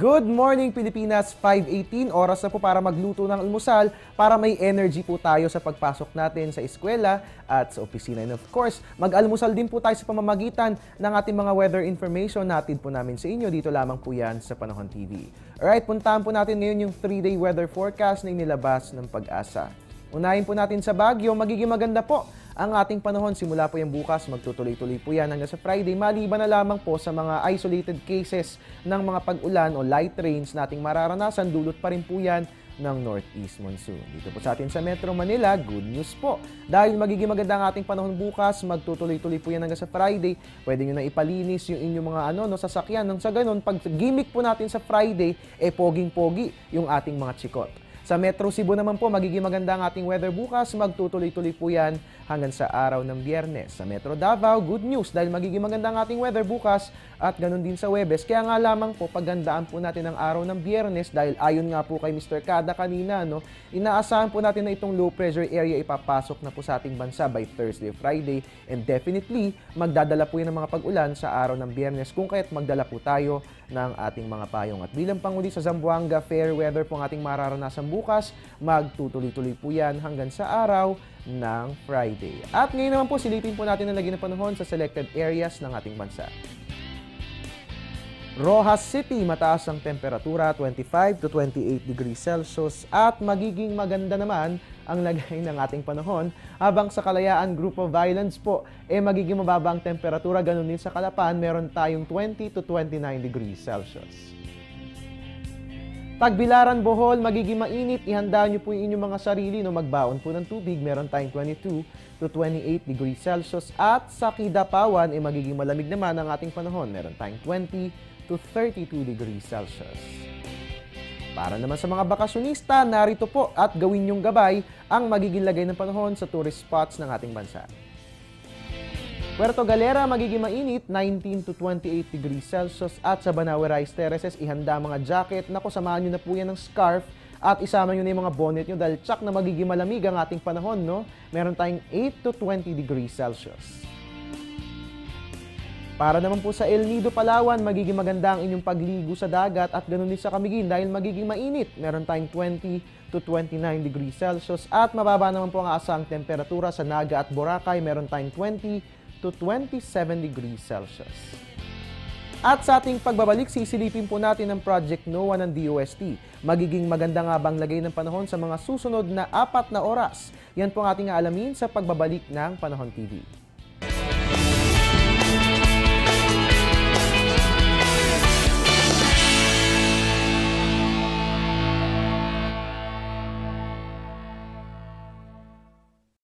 Good morning Pilipinas, 5:18 oras na po para magluto ng almusal para may energy po tayo sa pagpasok natin sa eskwela at sa opisina. And of course, mag-almusal din po tayo sa pamamagitan ng ating mga weather information natin po namin sa inyo. Dito lamang po yan sa Panahon TV. Alright, puntahan po natin ngayon yung 3-day weather forecast na inilabas ng Pag-asa. Unahin po natin sa Baguio, magiging maganda po ang ating panahon. Simula po yung bukas, magtutuloy-tuloy po yan hanggang sa Friday. Maliban na lamang po sa mga isolated cases ng mga pag-ulan o light rains nating mararanasan, dulot pa rin po yan ng northeast monsoon. Dito po sa atin sa Metro Manila, good news po. Dahil magiging maganda ang ating panahon bukas, magtutuloy-tuloy po yan hanggang sa Friday. Pwede nyo na ipalinis yung inyong mga sasakyan. Nang sa ganun, pag gimmick po natin sa Friday, poging-pogi yung ating mga chikot. Sa Metro Cebu naman po, magiging maganda ang ating weather bukas. Magtutuloy-tuloy po yan hanggang sa araw ng Biyernes. Sa Metro Davao, good news dahil magiging maganda ang ating weather bukas at ganun din sa Huwebes. Kaya nga lamang po, paggandaan po natin ang araw ng Biyernes dahil ayon nga po kay Mr. Kada kanina, inaasahan po natin na itong low pressure area ipapasok na po sa ating bansa by Thursday, Friday. And definitely, magdadala po yan ng mga pag-ulan sa araw ng Biyernes kung kaya't magdala po tayo ng ating mga payong. At bilang panguli sa Zamboanga, fair weather po ang ating mararanasan bukas. Magtutuloy-tuloy po yan hanggang sa araw ng Friday. At ngayon naman po, silipin po natin ang lagi ng panahon sa selected areas ng ating bansa. Rojas City, mataas ang temperatura, 25 to 28 degrees Celsius at magiging maganda naman ang lagay ng ating panahon. Habang sa Kalayaan, Group of Islands po, magiging mababa ang temperatura. Ganun din sa Calapan, meron tayong 20 to 29 degrees Celsius. Tagbilaran, Bohol, magiging mainit. Ihanda nyo po yung inyong mga sarili. Magbaon po ng tubig. Meron tayong 22 to 28 degrees Celsius. At sa Kidapawan, magiging malamig naman ang ating panahon. Meron tayong 20 to 32 degrees Celsius. Para naman sa mga bakasyonista, narito po at gawin nyong gabay ang magiging lagay ng panahon sa tourist spots ng ating bansa. Puerto Galera, magiging mainit, 19 to 28 degrees Celsius at sa Banawe Rice Terraces, ihanda mga jacket. Naku, samahan nyo na po yan ng scarf at isama nyo na yung mga bonnet nyo dahil tsak na magiging malamig ang ating panahon, Meron tayong 8 to 20 degrees Celsius. Para naman po sa El Nido, Palawan, magiging maganda ang inyong pagligo sa dagat at ganun din sa Camiguin dahil magiging mainit. Meron tayong 20 to 29 degrees Celsius at mababa naman po ang asang temperatura sa Naga at Boracay. Meron tayong 20 to 27 degrees Celsius. At sa ating pagbabalik, sisilipin po natin ang Project NOAA ng DOST. Magiging maganda nga bang lagay ng panahon sa mga susunod na 4 na oras? Yan po ang ating aalamin sa pagbabalik ng Panahon TV.